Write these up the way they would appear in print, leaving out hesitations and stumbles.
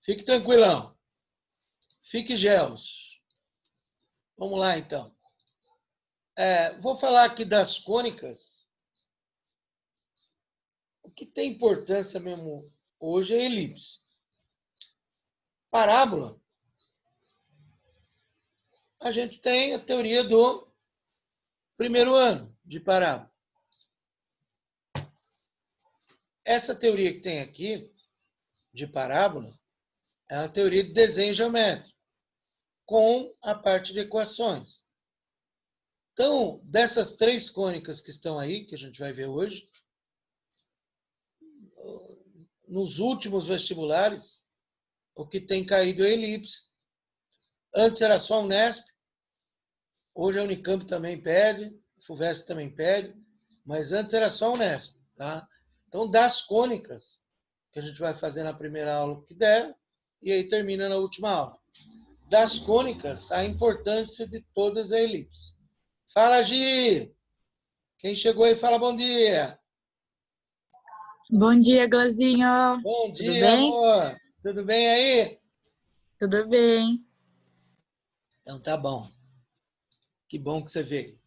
Fique tranquilão. Fique gelos. Vamos lá, então. Vou falar aqui das cônicas. O que tem importância mesmo hoje é elipse. Parábola. A gente tem a teoria do primeiro ano de parábola. Essa teoria que tem aqui, de parábola, é uma teoria de desenho geométrico, com a parte de equações. Então, dessas três cônicas que estão aí, que a gente vai ver hoje, nos últimos vestibulares, o que tem caído é elipse. Antes era só a Unesp, hoje a Unicamp também pede, a FUVEST também pede, mas antes era só a Unesp. Tá? Então, das cônicas, que a gente vai fazer na primeira aula que der, e aí termina na última aula. Das cônicas, a importância de todas é elipse. Fala, Gi! Quem chegou aí, fala bom dia! Bom dia, Glazinho. Bom Tudo dia, bem? amor! Tudo bem aí? Tudo bem. Então tá bom. Que bom que você veio.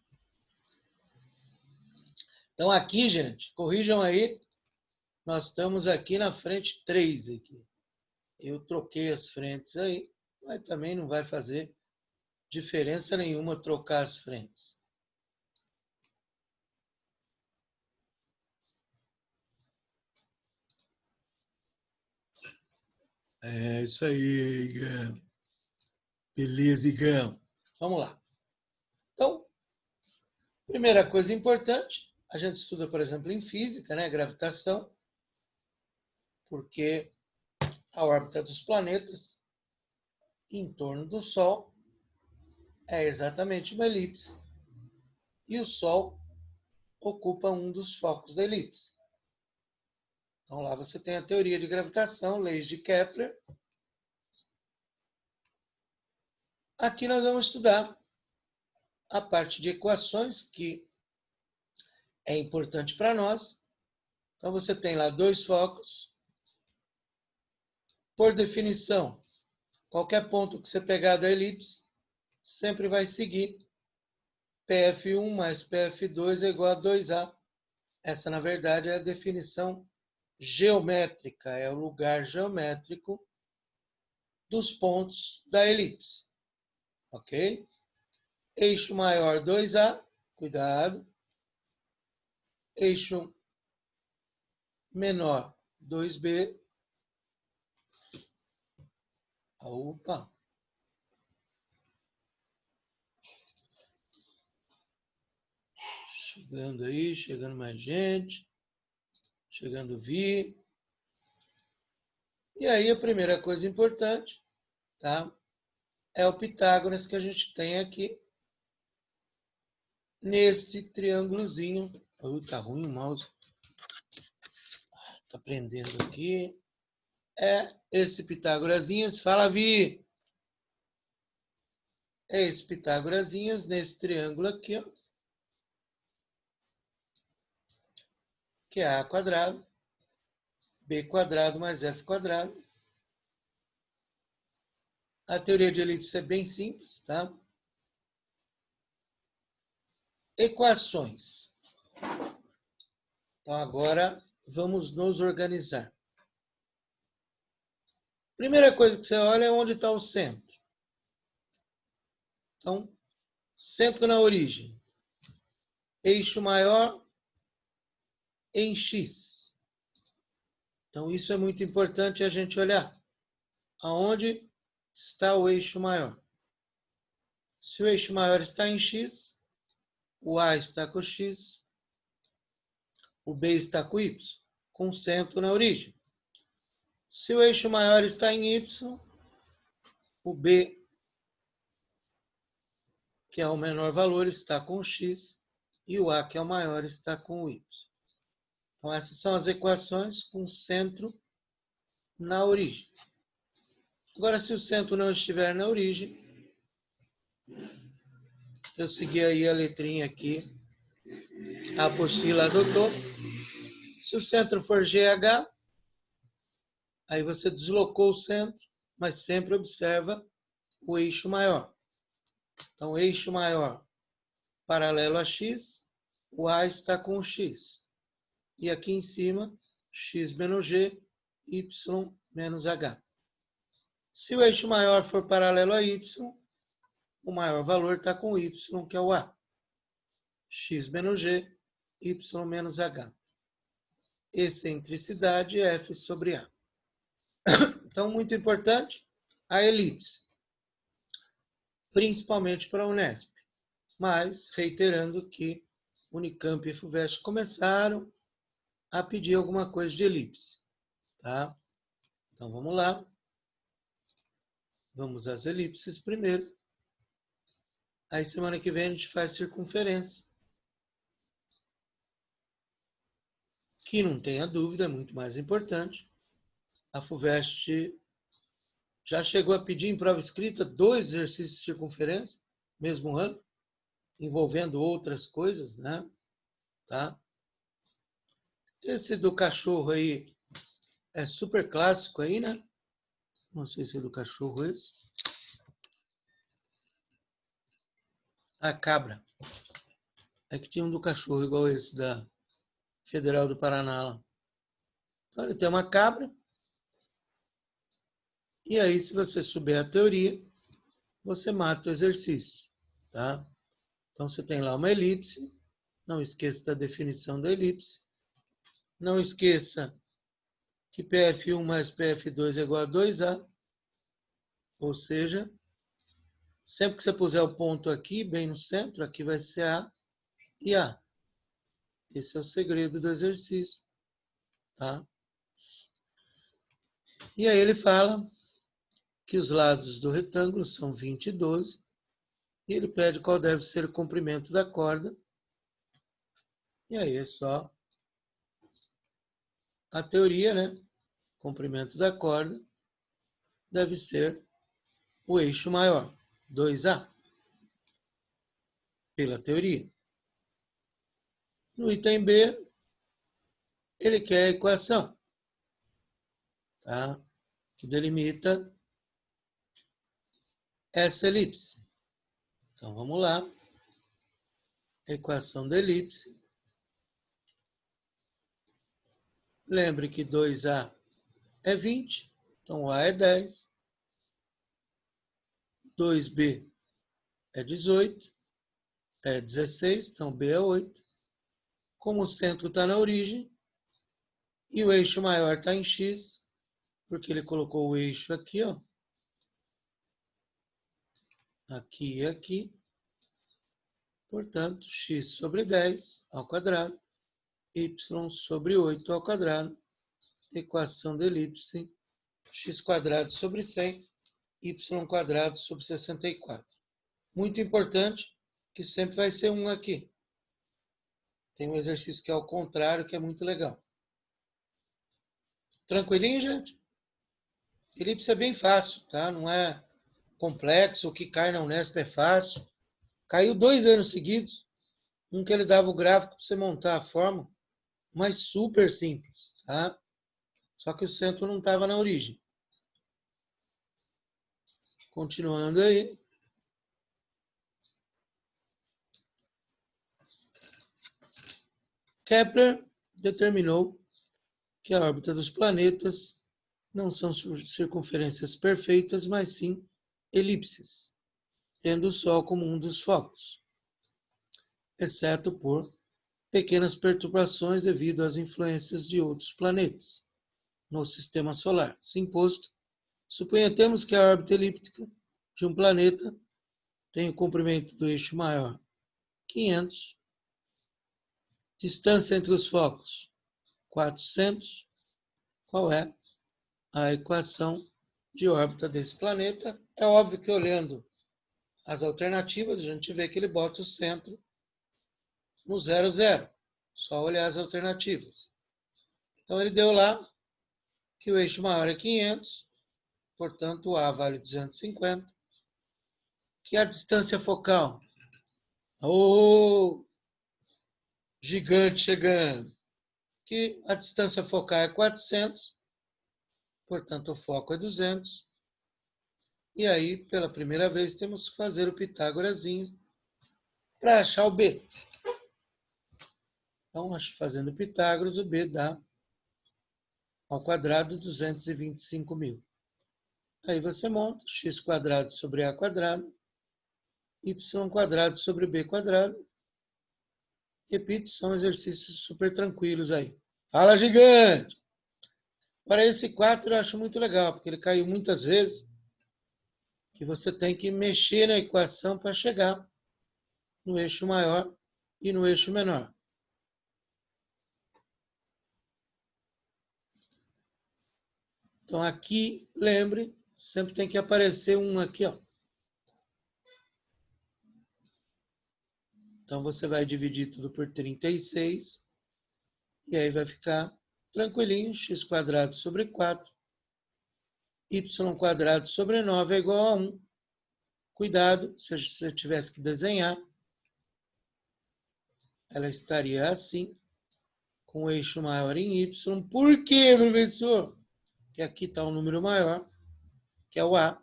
Então aqui, gente, corrijam aí. Nós estamos aqui na frente 3 aqui. Eu troquei as frentes aí, mas também não vai fazer diferença nenhuma trocar as frentes. É isso aí, Igão. Beleza, Igão. Vamos lá. Então, primeira coisa importante, a gente estuda, por exemplo, em física, né, gravitação, porque a órbita dos planetas em torno do Sol é exatamente uma elipse. E o Sol ocupa um dos focos da elipse. Então lá você tem a teoria de gravitação, leis de Kepler. Aqui nós vamos estudar a parte de equações, que é importante para nós. Então você tem lá dois focos. Por definição, qualquer ponto que você pegar da elipse sempre vai seguir PF1 mais PF2 é igual a 2A. Essa, na verdade, é a definição geométrica, é o lugar geométrico dos pontos da elipse. Ok? Eixo maior 2A, cuidado. Eixo menor 2B. Opa! Chegando aí, chegando mais gente. Chegando Vi. E aí a primeira coisa importante, tá? É o Pitágoras que a gente tem aqui neste triângulozinho. Tá ruim o mouse. Tá prendendo aqui. É esse Pitágorazinhas. Fala, Vi! É esse Pitágorazinhas nesse triângulo aqui, ó, que é A quadrado, B quadrado mais F quadrado. A teoria de elipse é bem simples, tá? Equações. Então, agora, vamos nos organizar. Primeira coisa que você olha é onde está o centro. Então, centro na origem. Eixo maior em X. Então, isso é muito importante a gente olhar. Aonde está o eixo maior? Se o eixo maior está em X, o A está com X, o B está com Y, com centro na origem. Se o eixo maior está em Y, o B, que é o menor valor, está com o X, e o A, que é o maior, está com o Y. Então, essas são as equações com centro na origem. Agora, se o centro não estiver na origem, eu segui aí a letrinha aqui, a apostila adotou. Se o centro for GH, Aí você deslocou o centro, mas sempre observa o eixo maior. Então, o eixo maior paralelo a x, o A está com o x. E aqui em cima, x menos g, y menos h. Se o eixo maior for paralelo a y, o maior valor está com y, que é o A. X menos g, y menos h. Excentricidade é f sobre a. Então, muito importante, a elipse. Principalmente para a Unesp. Mas, reiterando que Unicamp e FUVEST começaram a pedir alguma coisa de elipse. Tá? Então, vamos lá. Vamos às elipses primeiro. Aí, semana que vem, a gente faz circunferência. Que, não tenha dúvida, é muito mais importante. A FUVEST já chegou a pedir em prova escrita 2 exercícios de circunferência, mesmo ano, envolvendo outras coisas, né? Tá? Esse do cachorro aí é super clássico aí, né? Não sei se é do cachorro esse. A cabra. É que tinha um do cachorro igual esse da Federal do Paraná lá. Então ele tem uma cabra. E aí, se você souber a teoria, você mata o exercício. Tá? Então você tem lá uma elipse. Não esqueça da definição da elipse. Não esqueça que PF1 mais PF2 é igual a 2A. Ou seja, sempre que você puser o ponto aqui, bem no centro, aqui vai ser A e A. Esse é o segredo do exercício. Tá? E aí ele fala que os lados do retângulo são 20 e 12. E ele pede qual deve ser o comprimento da corda. E aí é só a teoria, né? Comprimento da corda deve ser o eixo maior, 2A, pela teoria. No item B, ele quer a equação, tá? Que delimita essa elipse. Então, vamos lá. Equação da elipse. Lembre que 2A é 20, então o A é 10. 2B é 18, é 16, então B é 8. Como o centro está na origem e o eixo maior está em X, porque ele colocou o eixo aqui, ó. Aqui e aqui. Portanto, x sobre 10 ao quadrado, y sobre 8 ao quadrado, equação da elipse, x quadrado sobre 100, y quadrado sobre 64. Muito importante, que sempre vai ser 1 aqui. Tem um exercício que é ao contrário, que é muito legal. Tranquilinho, gente? Elipse é bem fácil, tá? Não é complexo, o que cai na Unesp é fácil. Caiu 2 anos seguidos, um que ele dava o gráfico para você montar a fórmula, mas super simples, tá? Só que o centro não estava na origem. Continuando aí. Kepler determinou que a órbita dos planetas não são circunferências perfeitas, mas sim elipses, tendo o Sol como um dos focos, exceto por pequenas perturbações devido às influências de outros planetas no sistema solar. Assim posto, suponhamos que a órbita elíptica de um planeta tem o comprimento do eixo maior 500, distância entre os focos 400. Qual é a equação de órbita desse planeta? É óbvio que olhando as alternativas, a gente vê que ele bota o centro no 0, 0. Só olhar as alternativas. Então, ele deu lá que o eixo maior é 500, portanto, o A vale 250. Que a distância focal, gigante chegando, que a distância focal é 400, Portanto, o foco é 200. E aí, pela primeira vez, temos que fazer o Pitágorazinho para achar o B. Então, fazendo Pitágoras, o B dá ao quadrado 225.000. Aí você monta x quadrado sobre a quadrado, y quadrado sobre b quadrado. Repito, são exercícios super tranquilos aí. Fala, gigante! Para esse 4 eu acho muito legal, porque ele caiu muitas vezes, que você tem que mexer na equação para chegar no eixo maior e no eixo menor. Então aqui, lembre, sempre tem que aparecer um aqui, ó. Então você vai dividir tudo por 36 e aí vai ficar tranquilinho, x quadrado sobre 4, y quadrado sobre 9 é igual a 1. Cuidado, se você tivesse que desenhar, ela estaria assim, com o eixo maior em y. Por quê, professor? Porque aqui está o número maior, que é o A.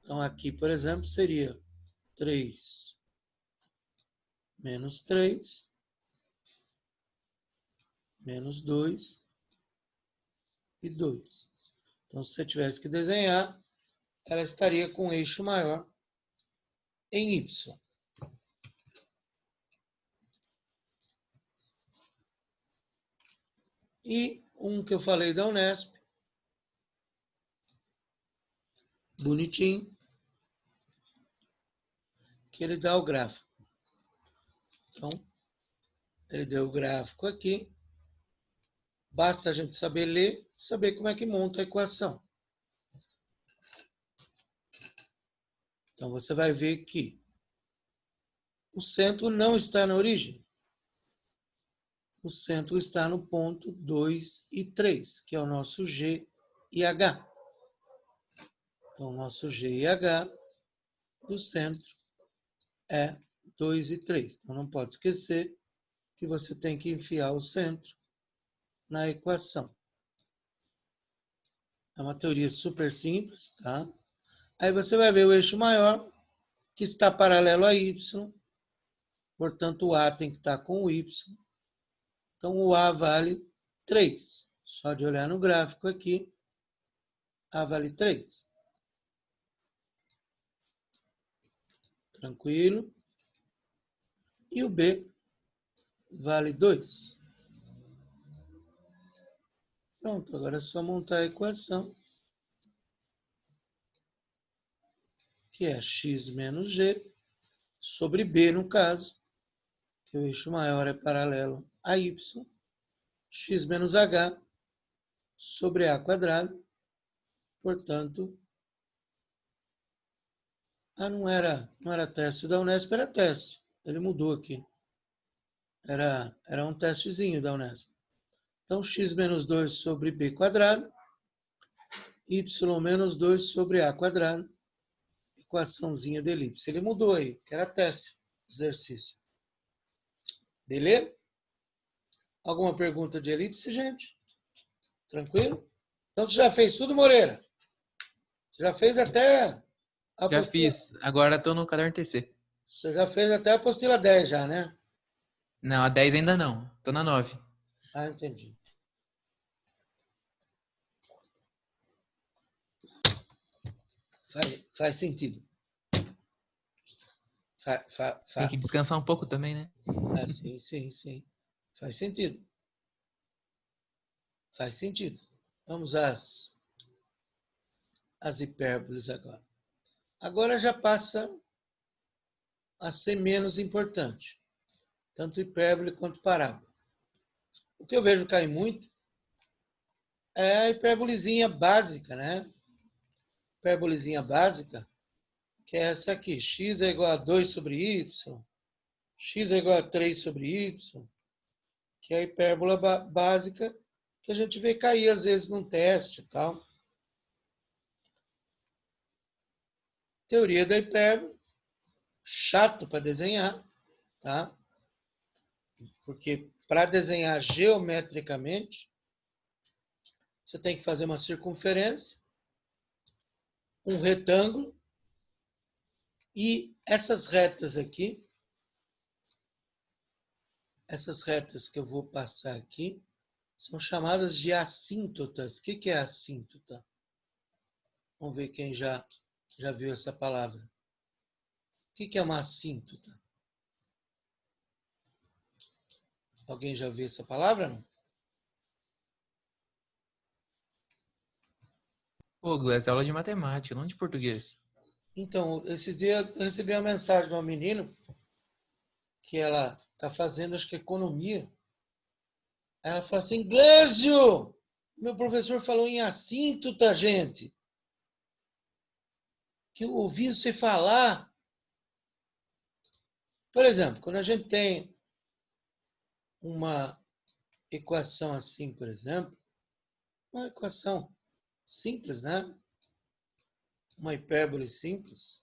Então aqui, por exemplo, seria 3 menos 3, menos 2 e 2. Então, se você tivesse que desenhar, ela estaria com o eixo maior em y. E um que eu falei da Unesp, bonitinho, que ele dá o gráfico. Então, ele deu o gráfico aqui. Basta a gente saber ler, saber como é que monta a equação. Então, você vai ver que o centro não está na origem. O centro está no ponto 2 e 3, que é o nosso G e H. Então, o nosso G e H do centro é 2 e 3. Então, não pode esquecer que você tem que enfiar o centro na equação. É uma teoria super simples, tá? Aí você vai ver o eixo maior, que está paralelo a y. Portanto, o A tem que estar com o y. Então, o A vale 3. Só de olhar no gráfico aqui, A vale 3. Tranquilo. E o B vale 2. Pronto, agora é só montar a equação, que é x menos g, sobre b, no caso, que o eixo maior é paralelo a y, x menos h, sobre a quadrado. Portanto, não era teste da Unesp, era teste. Ele mudou aqui. Era um testezinho da Unesp. Então, x menos 2 sobre b quadrado, y menos 2 sobre a quadrado, equaçãozinha de elipse. Ele mudou aí, que era teste, exercício. Beleza? Alguma pergunta de elipse, gente? Tranquilo? Então, você já fez tudo, Moreira? Você já fez até a Já apostila... fiz. Agora estou no caderno TC. Você já fez até a apostila 10 já, né? Não, a 10 ainda não. Tô na 9. Ah, entendi. Faz sentido. Tem que descansar um pouco também, né? Sim. Faz sentido. Faz sentido. Vamos às hipérboles agora. Agora já passa a ser menos importante. Tanto hipérbole quanto parábola. O que eu vejo cair muito é a hipérbolezinha básica, né? Hipérbolezinha básica, que é essa aqui. X é igual a 2 sobre y. X é igual a 3 sobre y. Que é a hipérbola básica que a gente vê cair às vezes num teste e tal. Teoria da hipérbole. Chato para desenhar, tá? Porque para desenhar geometricamente, você tem que fazer uma circunferência, um retângulo, e essas retas aqui, essas retas que eu vou passar aqui, são chamadas de assíntotas. O que é assíntota? Vamos ver quem já viu essa palavra. O que é uma assíntota? Alguém já viu essa palavra? Não? Pô, Glass, aula de matemática, não de português. Então, esses dias eu recebi uma mensagem de uma menina que ela está fazendo, acho que economia. Ela falou assim, Glésio, meu professor falou em assíntota, gente. Que eu ouvi você falar. Por exemplo, quando a gente tem uma equação assim, por exemplo, uma equação simples, né? Uma hipérbole simples.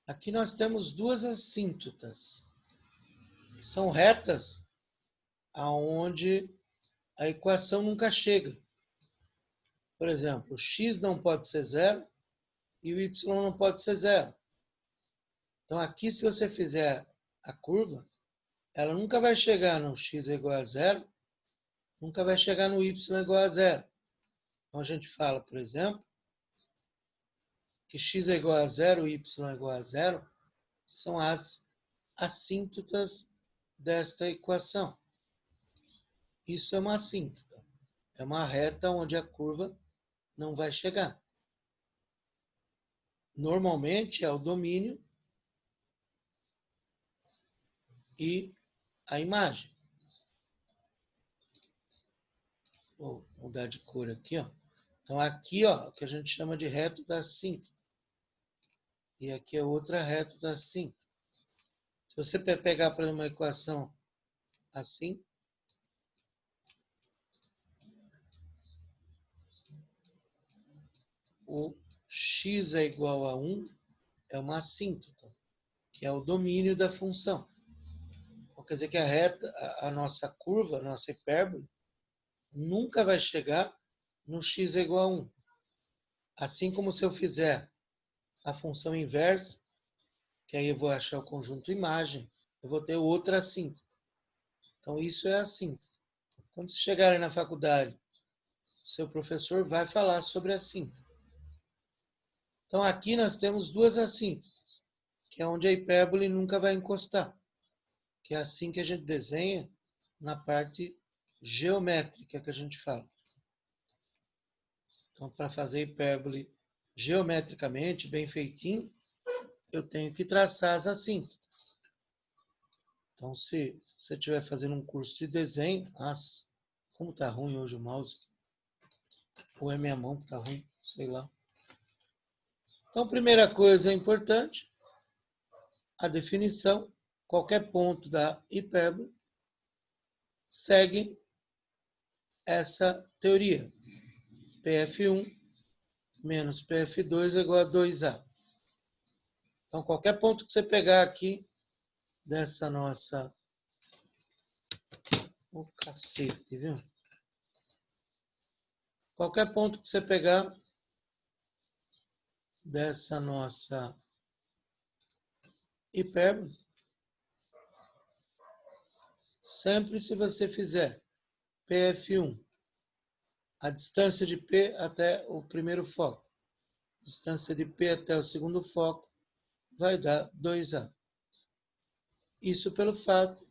Aqui nós temos duas assíntotas, que são retas aonde a equação nunca chega. Por exemplo, o x não pode ser zero e o y não pode ser zero. Então, aqui, se você fizer a curva, ela nunca vai chegar no x é igual a zero, nunca vai chegar no y igual a zero. Então, a gente fala, por exemplo, que x é igual a zero, y é igual a zero, são as assíntotas desta equação. Isso é uma assíntota. É uma reta onde a curva não vai chegar. Normalmente é o domínio e a imagem. Vou mudar de cor aqui, ó. Então aqui, ó, que a gente chama de reto da assíntota. E aqui é outra reto da assíntota. Se você pegar para uma equação assim, o x é igual a 1 é uma assíntota, que é o domínio da função. Então, quer dizer que a reta, a nossa curva, a nossa hipérbole, nunca vai chegar no x é igual a 1. Assim como se eu fizer a função inversa, que aí eu vou achar o conjunto imagem, eu vou ter outra assíntota. Então, isso é assíntota. Quando vocês chegarem na faculdade, seu professor vai falar sobre assíntota. Então, aqui nós temos duas assíntotas, que é onde a hipérbole nunca vai encostar, que é assim que a gente desenha na parte geométrica que a gente fala. Então, para fazer hipérbole geometricamente, bem feitinho, eu tenho que traçar as assíntotas. Então, se você estiver fazendo um curso de desenho, nossa, como está ruim hoje o mouse, ou é minha mão que está ruim, sei lá. Então, primeira coisa importante, a definição. Qualquer ponto da hipérbole segue essa teoria. PF1 menos PF2 é igual a 2A. Então, qualquer ponto que você pegar aqui dessa nossa... Ô, cacete, viu? Qualquer ponto que você pegar dessa nossa hipérbole, sempre se você fizer PF1, a distância de P até o primeiro foco, distância de P até o segundo foco, vai dar 2A. Isso pelo fato,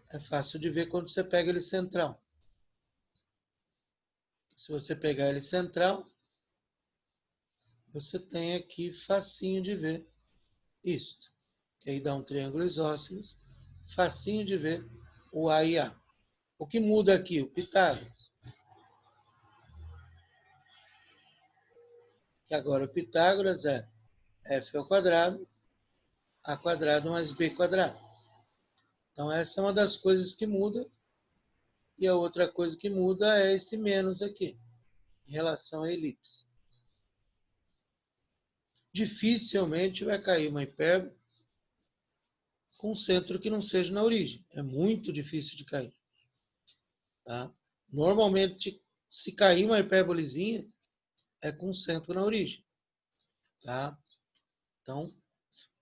é fácil de ver quando você pega ele central. Se você pegar ele central, você tem aqui facinho de ver isto. Que aí dá um triângulo isósceles, facinho de ver o A e A. O que muda aqui? O Pitágoras. Que agora o Pitágoras é f ao quadrado, a quadrado mais b quadrado. Então, essa é uma das coisas que muda. E a outra coisa que muda é esse menos aqui, em relação à elipse. Dificilmente vai cair uma hipérbole com um centro que não seja na origem. É muito difícil de cair. Tá? Normalmente, se cair uma hipérbolezinha, é com centro na origem. Tá? Então,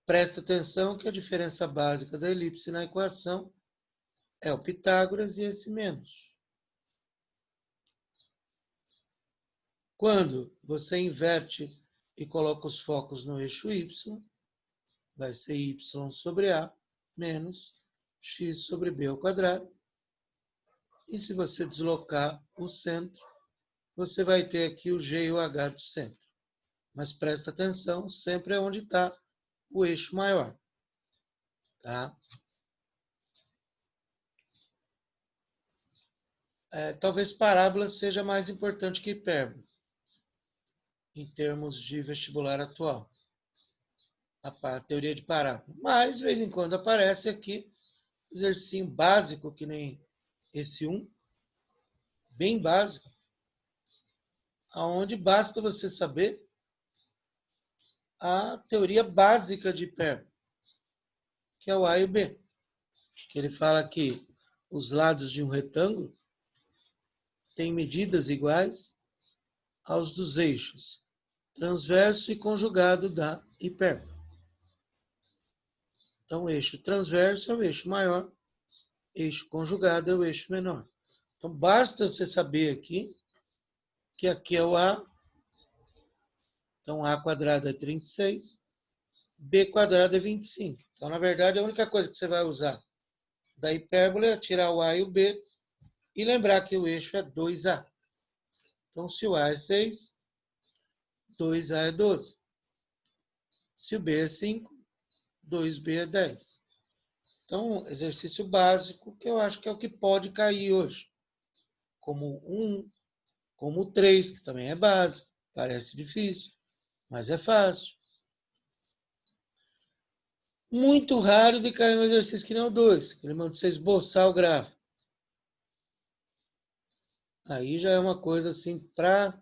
presta atenção que a diferença básica da elipse na equação é o Pitágoras e esse menos. Quando você inverte e coloca os focos no eixo y, vai ser y sobre a menos x sobre b ao quadrado. E se você deslocar o centro, você vai ter aqui o g e o h do centro. Mas presta atenção, sempre é onde está o eixo maior. Tá? Talvez parábola seja mais importante que hipérbole, em termos de vestibular atual. A teoria de parábola. Mas, de vez em quando, aparece aqui exercício básico, que nem esse 1, bem básico, onde basta você saber a teoria básica de hipérbole, que é o A e o B. Que ele fala que os lados de um retângulo têm medidas iguais aos dos eixos transverso e conjugado da hipérbole. Então, o eixo transverso é o eixo maior, eixo conjugado é o eixo menor. Então, basta você saber aqui que aqui é o A. Então, A quadrado é 36, B quadrado é 25. Então, na verdade, a única coisa que você vai usar da hipérbole é tirar o A e o B e lembrar que o eixo é 2A. Então, se o A é 6, 2A é 12. Se o B é 5, 2B é 10. Então, exercício básico, que eu acho que é o que pode cair hoje. Como 1, como 3, que também é básico. Parece difícil, mas é fácil. Muito raro de cair um exercício que nem o 2, que ele manda você esboçar o gráfico. Aí já é uma coisa assim para...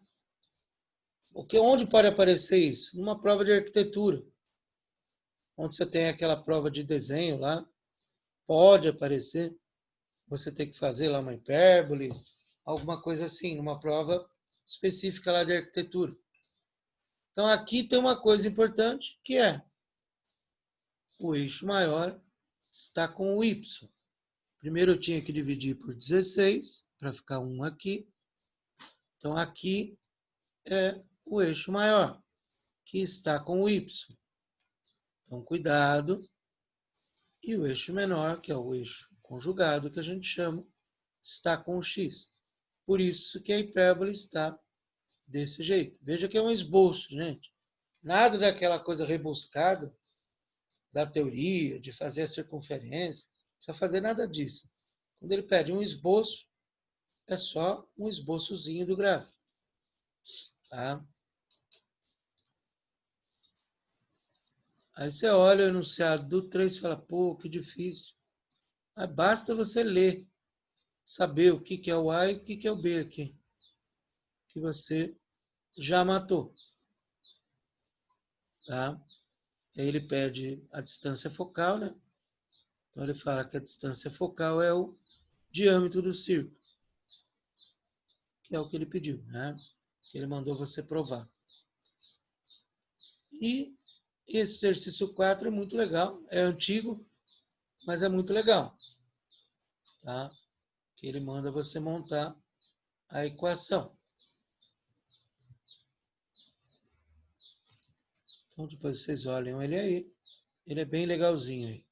Onde pode aparecer isso? Numa prova de arquitetura. Onde você tem aquela prova de desenho lá, pode aparecer. Você tem que fazer lá uma hipérbole, alguma coisa assim, numa prova específica lá de arquitetura. Então aqui tem uma coisa importante, que é o eixo maior está com o y. Primeiro eu tinha que dividir por 16, para ficar 1 aqui. Então aqui é o eixo maior, que está com o y. Então cuidado. E o eixo menor, que é o eixo conjugado, que a gente chama, está com o x. Por isso que a hipérbole está desse jeito. Veja que é um esboço, gente. Nada daquela coisa rebuscada da teoria, de fazer a circunferência. Não precisa fazer nada disso. Quando ele pede um esboço, é só um esboçozinho do gráfico. Tá? Aí você olha o enunciado do 3 e fala, pô, que difícil. Mas basta você ler, saber o que é o A e o que é o B aqui. Que você já matou. Tá? Aí ele pede a distância focal, né? Então ele fala que a distância focal é o diâmetro do círculo. Que é o que ele pediu, né? Que ele mandou você provar. E esse exercício 4 é muito legal. É antigo, mas é muito legal. Tá? Que ele manda você montar a equação. Então depois vocês olhem ele aí. Ele é bem legalzinho aí.